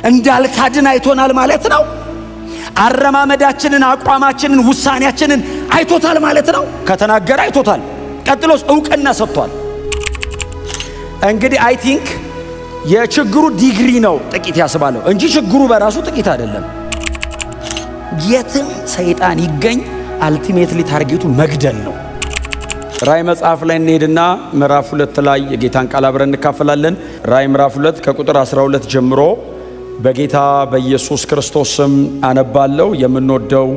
እንዳልካድን አይቶናል ማለት ነው። አረማመዳችንን፣ አቋማችንን፣ ውሳኔያችንን አይቶታል ማለት ነው። ከተናገረ አይቶታል። ቀጥሎስ ዕውቅና ሰጥቷል። እንግዲህ አይ ቲንክ የችግሩ ዲግሪ ነው ጥቂት ያስባለው እንጂ ችግሩ በራሱ ጥቂት አይደለም። የትም ሰይጣን ይገኝ አልቲሜትሊ ታርጌቱ መግደል ነው። ራእይ መጽሐፍ ላይ እንሄድና ምዕራፍ 2 ላይ የጌታን ቃል አብረን እንካፈላለን። ራእይ ምዕራፍ 2 ከቁጥር 12 ጀምሮ በጌታ በኢየሱስ ክርስቶስ ስም አነባለሁ። የምንወደው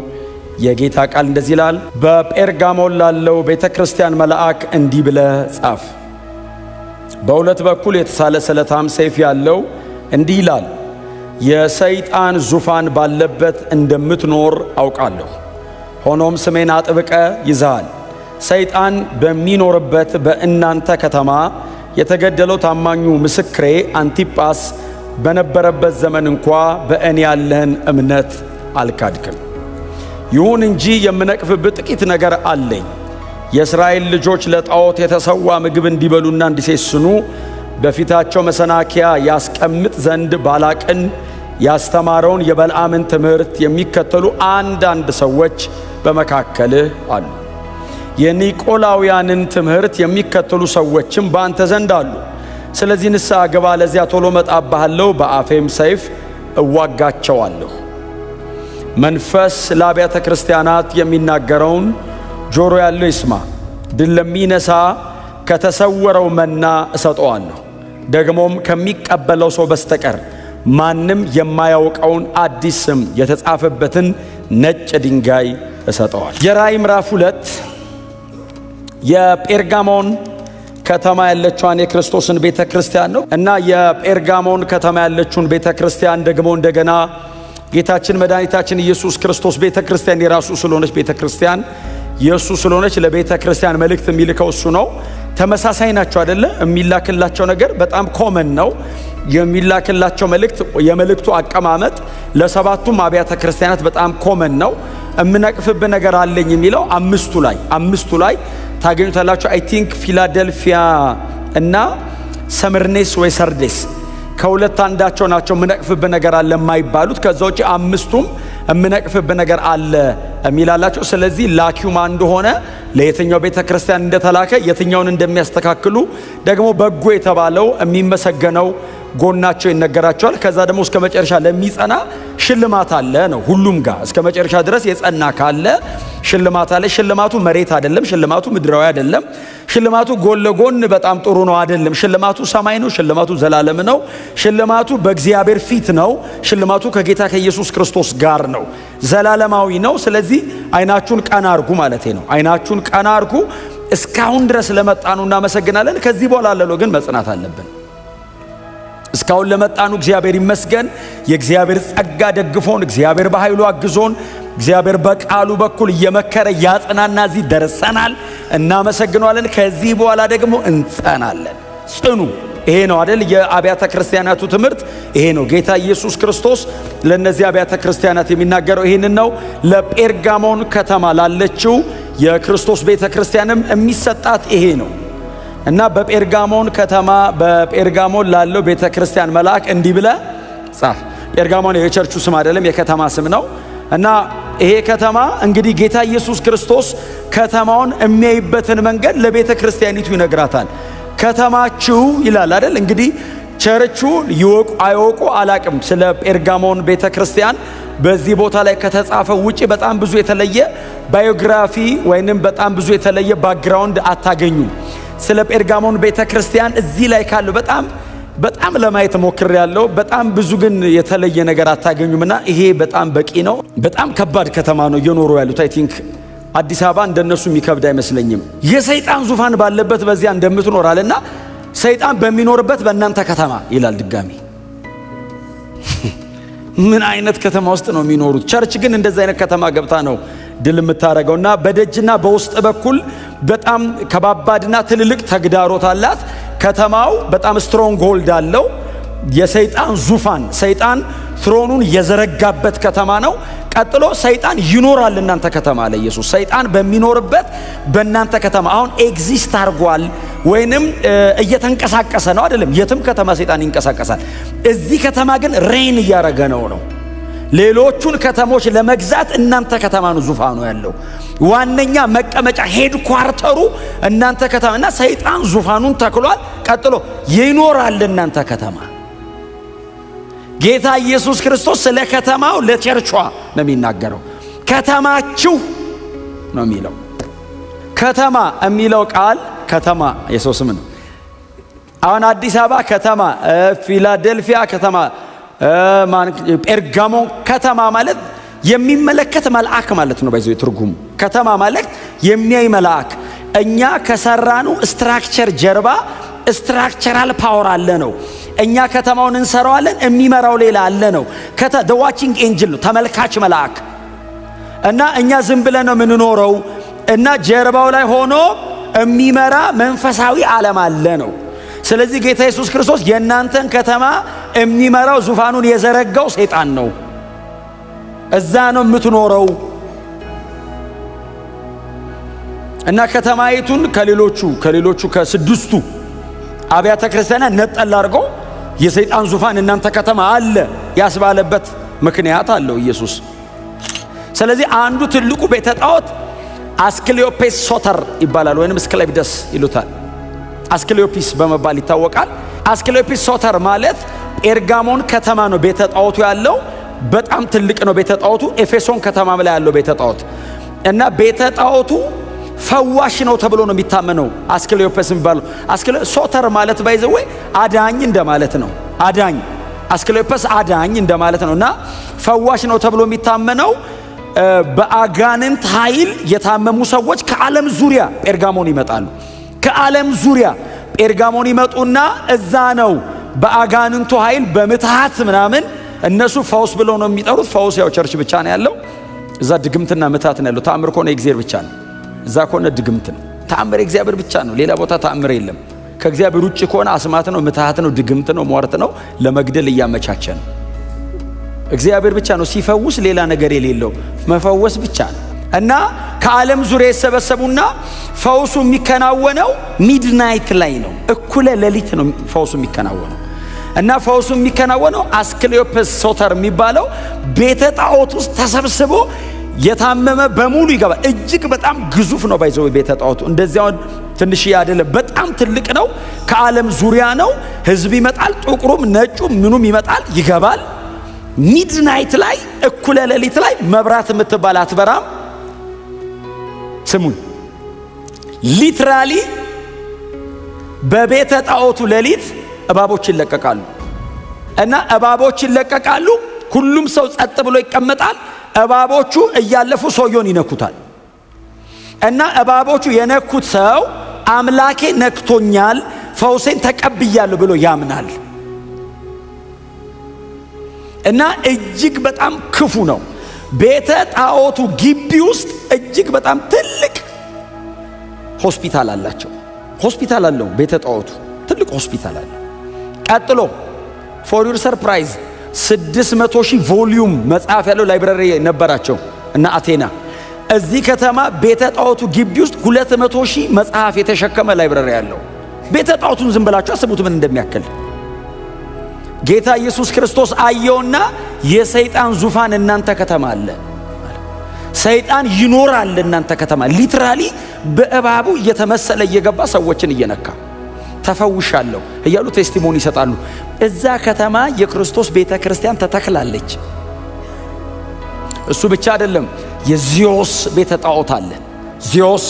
የጌታ ቃል እንደዚህ ይላል። በጴርጋሞን ላለው ቤተ ክርስቲያን መልአክ እንዲህ ብለህ ጻፍ። በሁለት በኩል የተሳለ ስለታም ሰይፍ ያለው እንዲህ ይላል፣ የሰይጣን ዙፋን ባለበት እንደምትኖር አውቃለሁ። ሆኖም ስሜን አጥብቀ ይዘሃል። ሰይጣን በሚኖርበት በእናንተ ከተማ የተገደለው ታማኙ ምስክሬ አንቲጳስ በነበረበት ዘመን እንኳ በእኔ ያለህን እምነት አልካድክም። ይሁን እንጂ የምነቅፍብህ ጥቂት ነገር አለኝ። የእስራኤል ልጆች ለጣዖት የተሰዋ ምግብ እንዲበሉና እንዲሴስኑ በፊታቸው መሰናከያ ያስቀምጥ ዘንድ ባላቅን ያስተማረውን የበልዓምን ትምህርት የሚከተሉ አንዳንድ ሰዎች በመካከልህ አሉ። የኒቆላውያንን ትምህርት የሚከተሉ ሰዎችም በአንተ ዘንድ አሉ። ስለዚህ ንስሐ ግባ፣ ለዚያ ቶሎ መጣብሃለሁ፣ በአፌም ሰይፍ እዋጋቸዋለሁ። መንፈስ ለአብያተ ክርስቲያናት የሚናገረውን ጆሮ ያለው ይስማ። ድል ለሚነሳ ከተሰወረው መና እሰጠዋለሁ፣ ደግሞም ከሚቀበለው ሰው በስተቀር ማንም የማያውቀውን አዲስ ስም የተጻፈበትን ነጭ ድንጋይ እሰጠዋል። የራእይ ምዕራፍ 2 የጴርጋሞን ከተማ ያለችውን የክርስቶስን ቤተ ክርስቲያን ነው እና የጴርጋሞን ከተማ ያለችውን ቤተ ክርስቲያን ደግሞ እንደገና ጌታችን መድኃኒታችን ኢየሱስ ክርስቶስ ቤተ ክርስቲያን የራሱ ስለሆነች ቤተ ክርስቲያን የእሱ ስለሆነች ለቤተ ክርስቲያን መልእክት የሚልከው እሱ ነው። ተመሳሳይ ናቸው አይደለ? የሚላክላቸው ነገር በጣም ኮመን ነው። የሚላክላቸው መልእክት፣ የመልእክቱ አቀማመጥ ለሰባቱም አብያተ ክርስቲያናት በጣም ኮመን ነው። እምነቅፍብህ ነገር አለኝ የሚለው አምስቱ ላይ ታገኙታላችሁ። አይ ቲንክ ፊላደልፊያ እና ሰምርኔስ ወይ ሰርዴስ ከሁለት አንዳቸው ናቸው እምነቅፍብህ ነገር አለ የማይባሉት። ከዛ ውጪ አምስቱም እምነቅፍብህ ነገር አለ የሚላላቸው። ስለዚህ ላኪው ማን እንደሆነ፣ ለየትኛው ቤተ ክርስቲያን እንደተላከ፣ የትኛውን እንደሚያስተካክሉ ደግሞ በጎ የተባለው የሚመሰገነው ጎናቸው ይነገራቸዋል። ከዛ ደግሞ እስከ መጨረሻ ለሚጸና ሽልማት አለ ነው። ሁሉም ጋር እስከ መጨረሻ ድረስ የጸና ካለ ሽልማት አለ። ሽልማቱ መሬት አይደለም፣ ሽልማቱ ምድራዊ አይደለም። ሽልማቱ ጎን ለጎን በጣም ጥሩ ነው አይደለም። ሽልማቱ ሰማይ ነው። ሽልማቱ ዘላለም ነው። ሽልማቱ በእግዚአብሔር ፊት ነው። ሽልማቱ ከጌታ ከኢየሱስ ክርስቶስ ጋር ነው። ዘላለማዊ ነው። ስለዚህ አይናችሁን ቀና አርጉ ማለቴ ነው። አይናችሁን ቀና አርጉ። እስካሁን ድረስ ለመጣኑ እናመሰግናለን። ከዚህ በኋላ ያለው ግን መጽናት አለብን። እስካሁን ለመጣኑ እግዚአብሔር ይመስገን። የእግዚአብሔር ጸጋ ደግፎን፣ እግዚአብሔር በኃይሉ አግዞን፣ እግዚአብሔር በቃሉ በኩል እየመከረ ያጽናና እዚህ ደርሰናል። እናመሰግናለን። ከዚህ በኋላ ደግሞ እንጸናለን። ጽኑ። ይሄ ነው አይደል? የአብያተ ክርስቲያናቱ ትምህርት ይሄ ነው። ጌታ ኢየሱስ ክርስቶስ ለነዚህ አብያተ ክርስቲያናት የሚናገረው ይሄንን ነው። ለጴርጋሞን ከተማ ላለችው የክርስቶስ ቤተ ክርስቲያንም የሚሰጣት ይሄ ነው እና በጴርጋሞን ከተማ በጴርጋሞን ላለው ቤተ ክርስቲያን መልአክ እንዲህ ብለህ ጻፍ። ጴርጋሞን የቸርቹ ስም አይደለም፣ የከተማ ስም ነው። እና ይሄ ከተማ እንግዲህ ጌታ ኢየሱስ ክርስቶስ ከተማውን የሚያይበትን መንገድ ለቤተ ክርስቲያኒቱ ይነግራታል። ከተማችሁ ይላል አይደል? እንግዲህ ቸርቹ ይወቁ አይወቁ አላቅም። ስለ ጴርጋሞን ቤተ ክርስቲያን በዚህ ቦታ ላይ ከተጻፈው ውጪ በጣም ብዙ የተለየ ባዮግራፊ ወይንም በጣም ብዙ የተለየ ባክግራውንድ አታገኙ። ስለ ጴርጋሞን ቤተ ክርስቲያን እዚህ ላይ ካለው በጣም ለማየት ሞክሬያለሁ። በጣም ብዙ ግን የተለየ ነገር አታገኙምና ይሄ በጣም በቂ ነው። በጣም ከባድ ከተማ ነው እየኖሩ ያሉት። አይ ቲንክ አዲስ አበባ እንደነሱ የሚከብድ አይመስለኝም። የሰይጣን ዙፋን ባለበት በዚያ እንደምትኖራልና ሰይጣን በሚኖርበት በእናንተ ከተማ ይላል ድጋሚ። ምን አይነት ከተማ ውስጥ ነው የሚኖሩት? ቸርች ግን እንደዚህ አይነት ከተማ ገብታ ነው ድል የምታረገውና በደጅና በውስጥ በኩል በጣም ከባባድና ትልልቅ ተግዳሮት አላት። ከተማው በጣም ስትሮንግ ሆልድ አለው። የሰይጣን ዙፋን ሰይጣን ትሮኑን የዘረጋበት ከተማ ነው። ቀጥሎ ሰይጣን ይኖራል እናንተ ከተማ አለ ኢየሱስ። ሰይጣን በሚኖርበት በእናንተ ከተማ አሁን ኤግዚስት አድርጓል ወይንም እየተንቀሳቀሰ ነው አይደለም። የትም ከተማ ሰይጣን ይንቀሳቀሳል። እዚህ ከተማ ግን ሬን እያደረገ ነው። ሌሎቹን ከተሞች ለመግዛት እናንተ ከተማ ነው ዙፋኑ ያለው። ዋነኛ መቀመጫ ሄድኳርተሩ እናንተ ከተማና ሰይጣን ዙፋኑን ተክሏል። ቀጥሎ ይኖራል እናንተ ከተማ። ጌታ ኢየሱስ ክርስቶስ ስለ ከተማው ለቸርቿ ነው የሚናገረው። ከተማችሁ ነው የሚለው። ከተማ የሚለው ቃል ከተማ የሰው ስም ነው። አሁን አዲስ አበባ ከተማ፣ ፊላዴልፊያ ከተማ፣ ጴርጋሞን ከተማ ማለት የሚመለከት መልአክ ማለት ነው። ባይዘው ትርጉሙ ከተማ ማለት የሚያይ መልአክ። እኛ ከሰራኑ ስትራክቸር ጀርባ ስትራክቸራል ፓወር አለ ነው። እኛ ከተማውን እንሰራዋለን፣ የሚመራው ሌላ አለ ነው። the watching angel ነው፣ ተመልካች መልአክ። እና እኛ ዝም ብለን ነው የምንኖረው እና ጀርባው ላይ ሆኖ የሚመራ መንፈሳዊ ዓለም አለ ነው። ስለዚህ ጌታ ኢየሱስ ክርስቶስ የእናንተን ከተማ የሚመራው ዙፋኑን የዘረጋው ሰይጣን ነው። እዛ ነው የምትኖረው። እና ከተማይቱን ከሌሎቹ ከስድስቱ አብያተ ክርስቲያናት ነጠል አድርጎ የሰይጣን ዙፋን እናንተ ከተማ አለ ያስባለበት ምክንያት አለው ኢየሱስ። ስለዚህ አንዱ ትልቁ ቤተ ጣዖት አስክሌዮፔስ ሶተር ይባላል፣ ወይንም ስክሌፕደስ ይሉታል። አስክሌዮፒስ በመባል ይታወቃል። አስክሌዮፒስ ሶተር ማለት ጴርጋሞን ከተማ ነው ቤተ ጣዖቱ ያለው። በጣም ትልቅ ነው ቤተ ጣዖቱ። ኤፌሶን ከተማ ላይ ያለው ቤተ ጣዖት እና ቤተ ጣዖቱ ፈዋሽ ነው ተብሎ ነው የሚታመነው። አስክሌዮፐስ የሚባለው ሶተር ማለት ባይዘው አዳኝ እንደማለት ነው። አዳኝ አስክሌዮፐስ አዳኝ እንደማለት ነውና ፈዋሽ ነው ተብሎ የሚታመነው። በአጋንንት ኃይል የታመሙ ሰዎች ከዓለም ዙሪያ ጴርጋሞን ይመጣሉ። ከዓለም ዙሪያ ጴርጋሞን ይመጡና እዛ ነው በአጋንንቱ ኃይል በምትሃት ምናምን እነሱ ፈውስ ብለው ነው የሚጠሩት። ፈውስ ያው ቸርች ብቻ ነው ያለው። እዛ ድግምትና ምትሃት ነው ያለው። ተአምር ከሆነ የእግዚአብሔር ብቻ ነው። እዛ ከሆነ ድግምት ነው። ተአምር የእግዚአብሔር ብቻ ነው። ሌላ ቦታ ተአምር የለም። ከእግዚአብሔር ውጭ ከሆነ አስማት ነው፣ ምትሃት ነው፣ ድግምት ነው፣ ሟርት ነው፣ ለመግደል እያመቻቸ ነው። እግዚአብሔር ብቻ ነው ሲፈውስ፣ ሌላ ነገር የሌለው መፈወስ ብቻ ነው። እና ከዓለም ዙሪያ የተሰበሰቡና ፈውሱ የሚከናወነው ሚድናይት ላይ ነው። እኩለ ሌሊት ነው ፈውሱ የሚከናወነው። እና ፈውሱ የሚከናወነው አስክሌዮፐስ ሶተር የሚባለው ቤተ ጣዖት ውስጥ ተሰብስቦ የታመመ በሙሉ ይገባል። እጅግ በጣም ግዙፍ ነው ባይዘው ቤተ ጣዖቱ። እንደዚያው ትንሽ አይደለም፣ በጣም ትልቅ ነው። ከዓለም ዙሪያ ነው። ህዝብ ይመጣል፣ ጥቁሩም ነጩም ምኑም ይመጣል፣ ይገባል። ሚድናይት ላይ እኩለ ሌሊት ላይ መብራት የምትባል አትበራም። ስሙን ሊትራሊ በቤተ ጣዖቱ ሌሊት እባቦች ይለቀቃሉ። እና እባቦች ይለቀቃሉ። ሁሉም ሰው ጸጥ ብሎ ይቀመጣል። እባቦቹ እያለፉ ሰውየውን ይነኩታል። እና እባቦቹ የነኩት ሰው አምላኬ ነክቶኛል፣ ፈውሴን ተቀብያለሁ ብሎ ያምናል። እና እጅግ በጣም ክፉ ነው። ቤተ ጣዖቱ ግቢ ውስጥ እጅግ በጣም ትልቅ ሆስፒታል አላቸው። ሆስፒታል አለው ቤተ ጣዖቱ፣ ትልቅ ሆስፒታል አለ። ቀጥሎ ፎር ዩር ሰርፕራይዝ 600,000 ቮሊዩም መጽሐፍ ያለው ላይብራሪ ነበራቸው እና አቴና። እዚህ ከተማ ቤተ ጣዖቱ ግቢ ውስጥ 200,000 መጽሐፍ የተሸከመ ላይብራሪ ያለው። ቤተ ጣዖቱን ዝም ብላችሁ አስቡት ምን እንደሚያክል። ጌታ ኢየሱስ ክርስቶስ አየውና የሰይጣን ዙፋን እናንተ ከተማ አለ። ሰይጣን ይኖራል እናንተ ከተማ። ሊትራሊ በእባቡ እየተመሰለ እየገባ ሰዎችን እየነካ ተፈውሻለሁ እያሉ ቴስቲሞኒ ይሰጣሉ። እዛ ከተማ የክርስቶስ ቤተ ክርስቲያን ተተክላለች። እሱ ብቻ አይደለም፣ የዚዮስ ቤተ ጣዖት አለ። ዚዮስ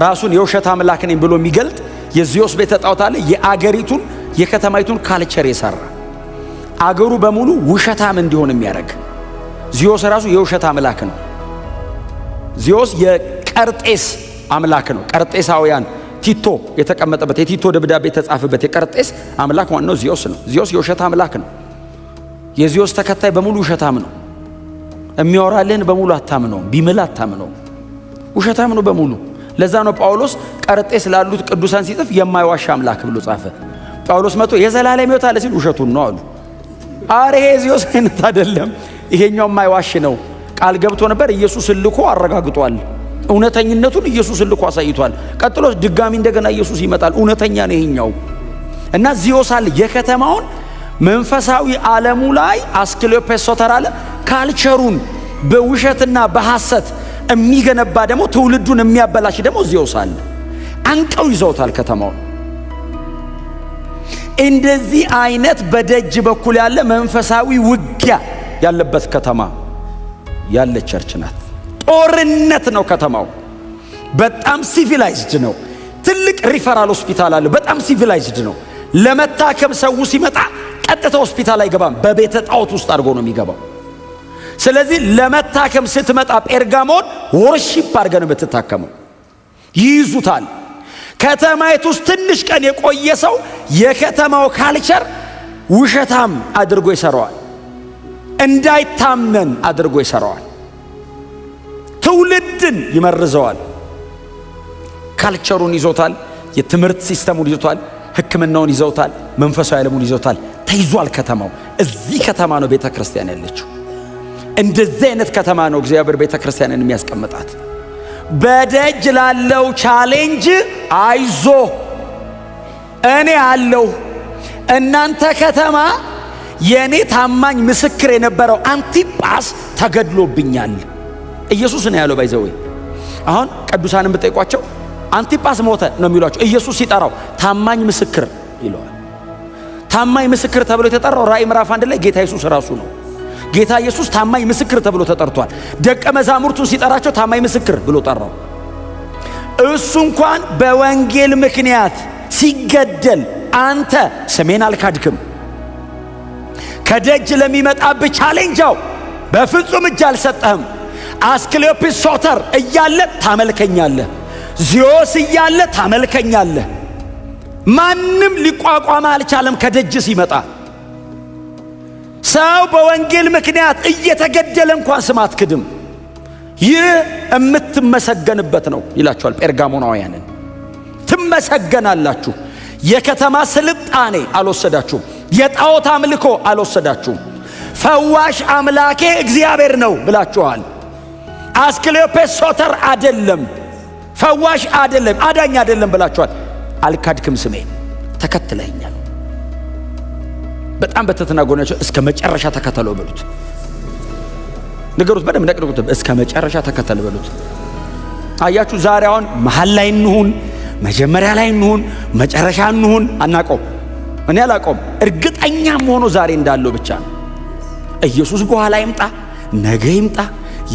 ራሱን የውሸት አምላክ ነኝ ብሎ የሚገልጥ የዚዮስ ቤተ ጣዖት አለ። የአገሪቱን የከተማይቱን ካልቸር የሰራ አገሩ በሙሉ ውሸታም እንዲሆን የሚያደርግ ዚዮስ ራሱ የውሸት አምላክ ነው። ዚዮስ የቀርጤስ አምላክ ነው። ቀርጤሳውያን ቲቶ የተቀመጠበት የቲቶ ደብዳቤ የተጻፈበት የቀርጤስ አምላክ ዋናው ዚዮስ ነው። ዚዮስ የውሸት አምላክ ነው። የዚዮስ ተከታይ በሙሉ ውሸታም ነው። የሚያወራልህን በሙሉ አታምነውም። ቢምል አታምነውም። ውሸታም ነው በሙሉ። ለዛ ነው ጳውሎስ ቀርጤስ ላሉት ቅዱሳን ሲጽፍ የማይዋሽ አምላክ ብሎ ጻፈ። ጳውሎስ መጥቶ የዘላለም ሕይወት አለ ሲል ውሸቱን ነው አሉ። አርሄዚዮስ አይነት አይደለም። ይሄኛው የማይዋሽ ነው። ቃል ገብቶ ነበር። ኢየሱስ ልኮ አረጋግጧል። እውነተኝነቱን ኢየሱስ ልኮ አሳይቷል። ቀጥሎ ድጋሚ እንደገና ኢየሱስ ይመጣል። እውነተኛ ነው ይሄኛው። እና ዚዮስ አለ የከተማውን መንፈሳዊ ዓለሙ ላይ አስክሌዮፔስ ሶተር አለ ካልቸሩን በውሸትና በሐሰት የሚገነባ ደግሞ ትውልዱን የሚያበላሽ ደግሞ ዚዮስ አለ። አንቀው ይዘውታል ከተማውን። እንደዚህ አይነት በደጅ በኩል ያለ መንፈሳዊ ውጊያ ያለበት ከተማ ያለ ቸርች ናት። ጦርነት ነው ከተማው። በጣም ሲቪላይዝድ ነው። ትልቅ ሪፈራል ሆስፒታል አለ። በጣም ሲቪላይዝድ ነው። ለመታከም ሰው ሲመጣ ቀጥታ ሆስፒታል አይገባም። በቤተ ጣዖት ውስጥ አድርጎ ነው የሚገባው። ስለዚህ ለመታከም ስትመጣ ጴርጋሞን ወርሺፕ አድርገህ ነው የምትታከመው። ይይዙታል። ከተማይቱ ውስጥ ትንሽ ቀን የቆየ ሰው የከተማው ካልቸር ውሸታም አድርጎ ይሰራዋል። እንዳይታመን አድርጎ ይሰራዋል። ትውልድን ይመርዘዋል። ካልቸሩን ይዞታል። የትምህርት ሲስተሙን ይዞታል። ሕክምናውን ይዘውታል። መንፈሳዊ ዓለሙን ይዘውታል። ተይዟል ከተማው። እዚህ ከተማ ነው ቤተ ክርስቲያን ያለችው። እንደዚህ አይነት ከተማ ነው እግዚአብሔር ቤተ ክርስቲያንን የሚያስቀምጣት። በደጅ ላለው ቻሌንጅ አይዞ እኔ አለሁ። እናንተ ከተማ የኔ ታማኝ ምስክር የነበረው አንቲጳስ ተገድሎብኛል። ኢየሱስ ነው ያለው። ባይዘው አሁን ቅዱሳንን ብትጠይቋቸው አንቲጳስ ሞተ ነው የሚሏቸው። ኢየሱስ ሲጠራው ታማኝ ምስክር ይለዋል። ታማኝ ምስክር ተብሎ የተጠራው ራእይ ምዕራፍ 1 ላይ ጌታ ኢየሱስ ራሱ ነው። ጌታ ኢየሱስ ታማኝ ምስክር ተብሎ ተጠርቷል። ደቀ መዛሙርቱን ሲጠራቸው ታማኝ ምስክር ብሎ ጠራው። እሱ እንኳን በወንጌል ምክንያት ሲገደል አንተ ስሜን አልካድክም፣ ከደጅ ለሚመጣብህ ቻሌንጃው በፍጹም እጅ አልሰጠህም። አስክሌዮፒስ ሶተር እያለ ታመልከኛለህ፣ ዚዮስ እያለ ታመልከኛለህ። ማንም ሊቋቋም አልቻለም። ከደጅ ሲመጣ ሰው በወንጌል ምክንያት እየተገደለ እንኳን ስም አትክድም። ይህ የምትመሰገንበት ነው ይላቸዋል ጴርጋሞናውያንን። ትመሰገናላችሁ። የከተማ ስልጣኔ አልወሰዳችሁም። የጣዖት አምልኮ አልወሰዳችሁም። ፈዋሽ አምላኬ እግዚአብሔር ነው ብላችኋል። አስክሌዮፔስ ሶተር አይደለም፣ ፈዋሽ አይደለም፣ አዳኝ አይደለም ብላችኋል። አልካድክም፣ ስሜ ተከትለኛል። በጣም በትህትና ጎናቸው እስከ መጨረሻ ተከተለው በሉት። ንገሩት፣ በደንብ ነቅዱት። እስከ መጨረሻ ተከተል በሉት። አያችሁ፣ ዛሬ አሁን መሃል ላይ እንሁን፣ መጀመሪያ ላይ እንሁን፣ መጨረሻ እንሁን አናቆም። እኔ አላቆም። እርግጠኛም ሆኖ ዛሬ እንዳለው ብቻ ነው። ኢየሱስ በኋላ ይምጣ፣ ነገ ይምጣ፣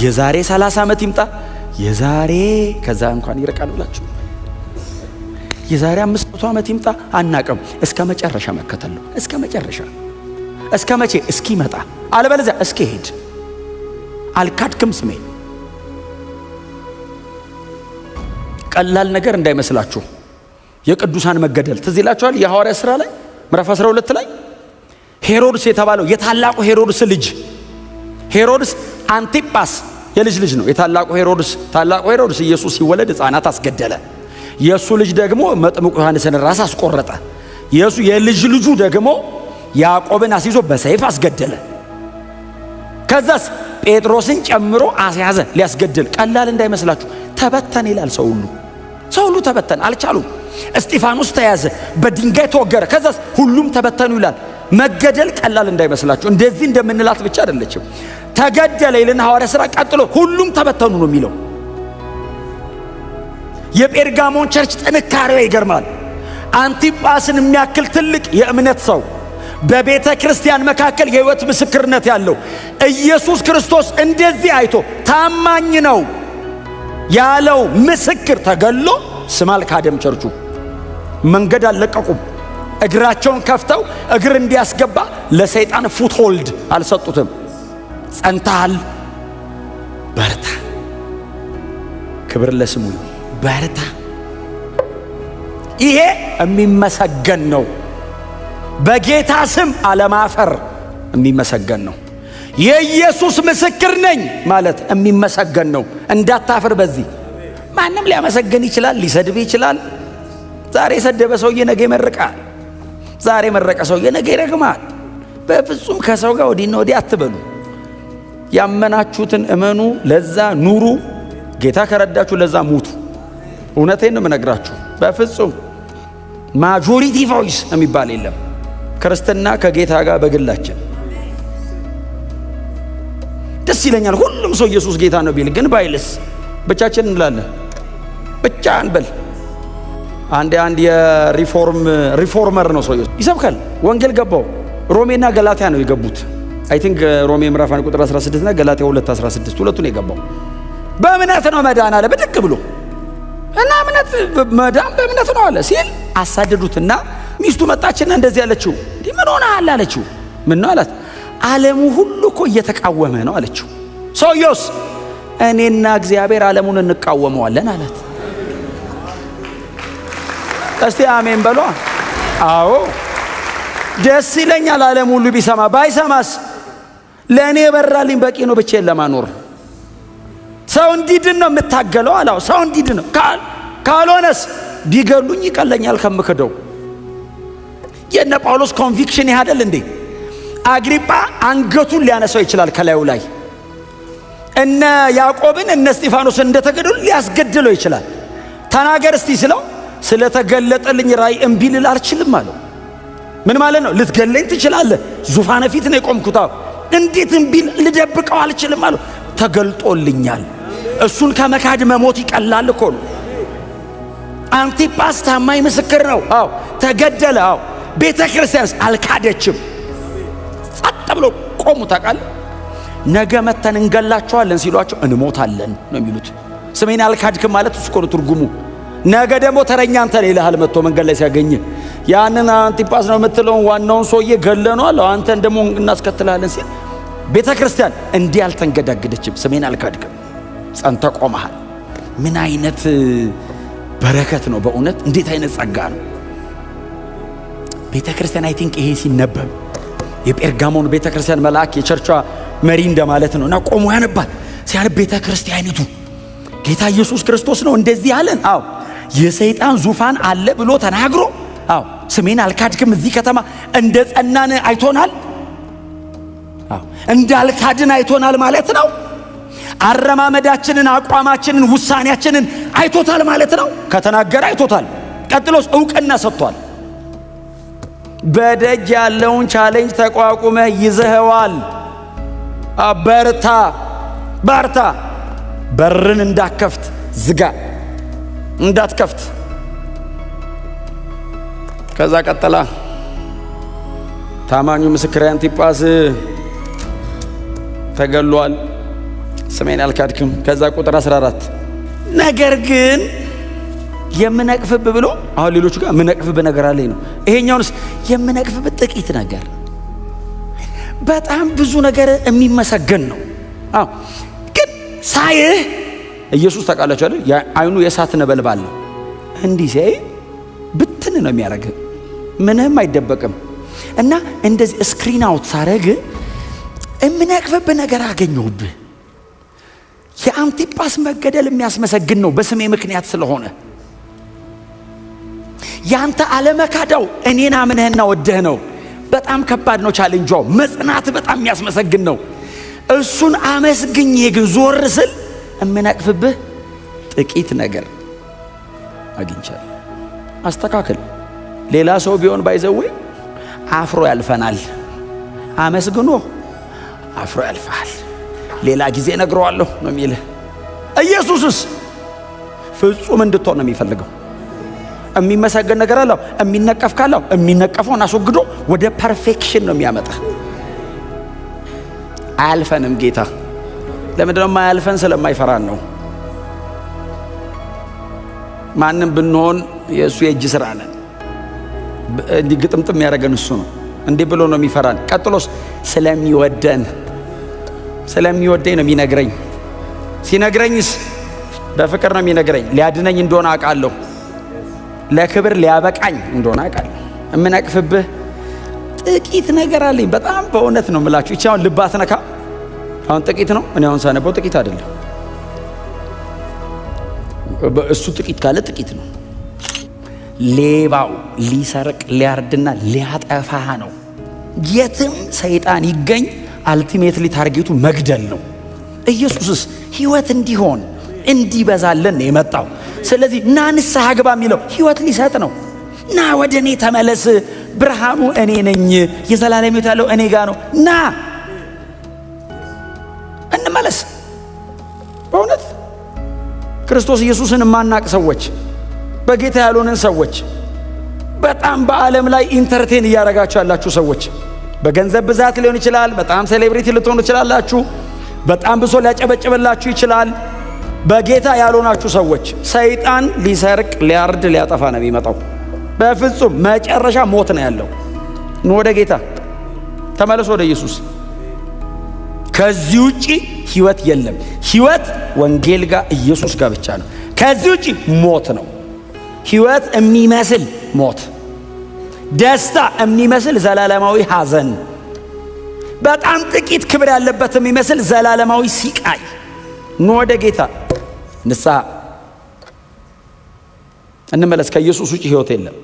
የዛሬ 30 ዓመት ይምጣ፣ የዛሬ ከዛ እንኳን ይርቃል ብላችሁ የዛሬ 500 ዓመት ይምጣ አናቀም። እስከ መጨረሻ መከተል ነው። እስከ መጨረሻ። እስከ መቼ? እስኪመጣ፣ አለበለዚያ እስኪሄድ። አልካድክም ስሜ። ቀላል ነገር እንዳይመስላችሁ የቅዱሳን መገደል ትዝ ይላችኋል። የሐዋርያ ሥራ ላይ ምዕራፍ 12 ላይ ሄሮድስ የተባለው የታላቁ ሄሮድስ ልጅ ሄሮድስ አንቲጳስ የልጅ ልጅ ነው። የታላቁ ሄሮድስ ኢየሱስ ሲወለድ ሕፃናት አስገደለ። የሱ ልጅ ደግሞ መጥምቁ ዮሐንስን ራስ አስቆረጠ። የልጅ ልጁ ደግሞ ያዕቆብን አስይዞ በሰይፍ አስገደለ። ከዛስ ጴጥሮስን ጨምሮ አስያዘ ሊያስገድል። ቀላል እንዳይመስላችሁ ተበተን ይላል። ሰው ሁሉ ተበተን፣ አልቻሉም። እስጢፋኖስ ተያዘ፣ በድንጋይ ተወገረ። ከዛስ ሁሉም ተበተኑ ይላል። መገደል ቀላል እንዳይመስላችሁ። እንደዚህ እንደምንላት ብቻ አይደለችም። ተገደለ ይልና ሐዋርያ ሥራ ቀጥሎ ሁሉም ተበተኑ ነው የሚለው። የጴርጋሞን ቸርች ጥንካሬው ይገርማል። አንቲጳስን የሚያክል ትልቅ የእምነት ሰው በቤተ ክርስቲያን መካከል የሕይወት ምስክርነት ያለው ኢየሱስ ክርስቶስ እንደዚህ አይቶ ታማኝ ነው ያለው ምስክር ተገሎ ስም አልካደም። ቸርቹ መንገድ አልለቀቁም። እግራቸውን ከፍተው እግር እንዲያስገባ ለሰይጣን ፉትሆልድ አልሰጡትም። ጸንተሃል፣ በርታ። ክብር ለስሙ ይሁን። በርታ። ይሄ የሚመሰገን ነው። በጌታ ስም አለማፈር የሚመሰገን ነው። የኢየሱስ ምስክር ነኝ ማለት የሚመሰገን ነው። እንዳታፍር። በዚህ ማንም ሊያመሰግን ይችላል፣ ሊሰድብ ይችላል። ዛሬ የሰደበ ሰውዬ ነገ ይመርቃል። ዛሬ መረቀ ሰውዬ ነገ ይረግማል። በፍጹም ከሰው ጋር ወዲና ወዲህ አትበሉ። ያመናችሁትን እመኑ፣ ለዛ ኑሩ። ጌታ ከረዳችሁ ለዛ ሙቱ። እውነቴን ነው የምነግራችሁ። በፍጹም ማጆሪቲ ቮይስ የሚባል የለም። ክርስትና ከጌታ ጋር በግላችን ደስ ይለኛል ሁሉም ሰው ኢየሱስ ጌታ ነው ቢል፣ ግን ባይልስ ብቻችን እንላለን። ብቻ አንበል። አንድ የሪፎርመር ነው ሰው ይሰብካል። ወንጌል ገባው። ሮሜና ገላትያ ነው የገቡት። አይ ቲንክ ሮሜ ምዕራፍ 1 ቁጥር 16 እና ገላትያ 2:16 ሁለቱን የገባው። በእምነት ነው መዳን አለ ብድግ ብሎ እና እምነት መዳን በእምነት ነው አለ ሲል አሳደዱትና ሚስቱ መጣችና እንደዚህ አለችው። ምን ሆነሃል አለችው። ምን ነው አላት። ዓለሙ ሁሉ እኮ እየተቃወመ ነው አለችው። ሰውየውስ እኔና እግዚአብሔር ዓለሙን እንቃወመዋለን አላት። እስቲ አሜን በሏ። አዎ ደስ ይለኛል ዓለም ሁሉ ቢሰማ። ባይሰማስ ለእኔ የበራልኝ በቂ ነው ብቻዬን ለማኖር። ሰው እንዲድን ነው የምታገለው አላው። ሰው እንዲድን ነው። ካልሆነስ ቢገሉኝ ይቀለኛል ከምክደው። የነ ጳውሎስ ኮንቪክሽን ያደል እንዴ? አግሪጳ አንገቱን ሊያነሳው ይችላል ከላዩ ላይ። እነ ያዕቆብን እነ እስጢፋኖስን እንደተገደሉ ሊያስገድለው ይችላል። ተናገር እስቲ ስለው ስለተገለጠልኝ ራእይ እምቢ ልል አልችልም አለው። ምን ማለት ነው? ልትገለኝ ትችላለህ፣ ዙፋነ ፊት ነው የቆምኩት። እንዴት እምቢ ልደብቀው አልችልም አለው። ተገልጦልኛል። እሱን ከመካድ መሞት ይቀላል እኮ ነው። አንቲጳስ ታማኝ ምስክር ነው። አዎ ተገደለ። አዎ ቤተ ክርስቲያንስ አልካደችም። ጸጥ ብሎ ቆሙ። ታውቃለህ፣ ነገ መተን እንገላቸዋለን ሲሏቸው እንሞታለን ነው የሚሉት። ስሜን አልካድክም ማለት እሱ እኮ ነው ትርጉሙ። ነገ ደግሞ ተረኛ አንተ ላይ ይልሃል መጥቶ መንገድ ላይ ሲያገኝ። ያንን አንቲጳስ ነው የምትለውን ዋናውን ሰውዬ ገለነዋል፣ አንተን ደግሞ እናስከትላለን ሲል ቤተ ክርስቲያን እንዲህ አልተንገዳገደችም። ስሜን አልካድክም፣ ጸንተ ቆመሃል። ምን አይነት በረከት ነው በእውነት! እንዴት አይነት ጸጋ ነው! ቤተ ክርስቲያን አይ ቲንክ ይሄ ሲነበብ የጴርጋሞን ቤተ ክርስቲያን መልአክ የቸርቿ መሪ እንደማለት ነው። እና ቆሞ ያነባል። ሲያነብ ቤተ ክርስቲያኒቱ ጌታ ኢየሱስ ክርስቶስ ነው እንደዚህ አለን። አዎ የሰይጣን ዙፋን አለ ብሎ ተናግሮ፣ አዎ ስሜን አልካድክም እዚህ ከተማ እንደ ጸናን አይቶናል። አዎ እንዳልካድን አይቶናል ማለት ነው። አረማመዳችንን፣ አቋማችንን፣ ውሳኔያችንን አይቶታል ማለት ነው። ከተናገረ አይቶታል። ቀጥሎስ ዕውቅና ሰጥቷል። በደጅ ያለውን ቻሌንጅ ተቋቁመ ይዘኸዋል። በርታ። በርን እንዳትከፍት ዝጋ፣ እንዳትከፍት። ከዛ ቀጠላ ታማኙ ምስክር አንቲጳስ ተገሏል። ስሜን አልካድክም። ከዛ ቁጥር 14 ነገር ግን የምነቅፍብ ብሎ አሁን ሌሎቹ ጋር ምነቅፍብ ነገር አለኝ ነው። ይሄኛውንስ የምነቅፍብ ጥቂት ነገር፣ በጣም ብዙ ነገር የሚመሰገን ነው። አዎ ግን ሳይህ ኢየሱስ ታውቃላችሁ አይደል? አይኑ የእሳት ነበልባል ነው። እንዲህ ሲያይ ብትን ነው የሚያደርግ፣ ምንም አይደበቅም። እና እንደዚህ ስክሪን አውት ሳረግ የምነቅፍብ ነገር አገኘሁብህ። የአንቲጳስ መገደል የሚያስመሰግን ነው በስሜ ምክንያት ስለሆነ። ያንተ አለመካዳው እኔን አምነህና ወደህ ነው። በጣም ከባድ ነው ቻሌንጇ። መጽናት በጣም የሚያስመሰግን ነው። እሱን አመስግኜ ግን ዞር ስል እምነቅፍብህ ጥቂት ነገር አግኝቻለሁ። አስተካክል። ሌላ ሰው ቢሆን ባይዘው አፍሮ ያልፈናል። አመስግኖ አፍሮ ያልፋል። ሌላ ጊዜ ነግረዋለሁ ነው የሚልህ። ኢየሱስስ ፍጹም እንድትሆን ነው የሚፈልገው። የሚመሰገን ነገር አለው፣ የሚነቀፍ ካለው የሚነቀፈውን አስወግዶ ወደ ፐርፌክሽን ነው የሚያመጣ። አያልፈንም ጌታ። ለምንድን ነው የማያልፈን? ስለማይፈራን ነው። ማንም ብንሆን የእሱ የእጅ ስራ ነን። እንዲህ ግጥምጥም ያደረገን እሱ ነው። እንዲህ ብሎ ነው የሚፈራን። ቀጥሎስ ስለሚወደኝ ነው የሚነግረኝ። ሲነግረኝስ በፍቅር ነው የሚነግረኝ። ሊያድነኝ እንደሆነ አውቃለሁ። ለክብር ሊያበቃኝ እንደሆነ አውቃለሁ። እምነቅፍብህ ጥቂት ነገር አለኝ። በጣም በእውነት ነው የምላችሁ። እቺ አሁን ልባት ነካ። አሁን ጥቂት ነው። እኔ አሁን ሳነበው ጥቂት አይደለም። እሱ ጥቂት ካለ ጥቂት ነው። ሌባው ሊሰርቅ ሊያርድና ሊያጠፋ ነው። የትም ሰይጣን ይገኝ አልቲሜትሊ ታርጌቱ መግደል ነው። ኢየሱስስ ሕይወት እንዲሆን እንዲበዛልን ነው የመጣው። ስለዚህ ና ንስሐ ግባ የሚለው ሕይወት ሊሰጥ ነው። ና ወደ እኔ ተመለስ፣ ብርሃኑ እኔ ነኝ፣ የዘላለም ሕይወት ያለው እኔ ጋር ነው። ና እንመለስ። በእውነት ክርስቶስ ኢየሱስን የማናቅ ሰዎች፣ በጌታ ያልሆንን ሰዎች፣ በጣም በዓለም ላይ ኢንተርቴን እያደረጋችሁ ያላችሁ ሰዎች፣ በገንዘብ ብዛት ሊሆን ይችላል፣ በጣም ሴሌብሪቲ ልትሆኑ ትችላላችሁ፣ በጣም ብሶ ሊያጨበጭብላችሁ ይችላል። በጌታ ያልሆናችሁ ሰዎች ሰይጣን ሊሰርቅ፣ ሊያርድ፣ ሊያጠፋ ነው የሚመጣው። በፍጹም መጨረሻ ሞት ነው ያለው። ወደ ጌታ ተመለሱ፣ ወደ ኢየሱስ። ከዚህ ውጪ ሕይወት የለም። ሕይወት ወንጌል ጋር ኢየሱስ ጋር ብቻ ነው። ከዚህ ውጪ ሞት ነው። ሕይወት የሚመስል ሞት፣ ደስታ የሚመስል ዘላለማዊ ሐዘን፣ በጣም ጥቂት ክብር ያለበት የሚመስል ዘላለማዊ ሲቃይ። ወደ ጌታ ንስሐ እንመለስ። ከኢየሱስ ውጪ ሕይወት የለም።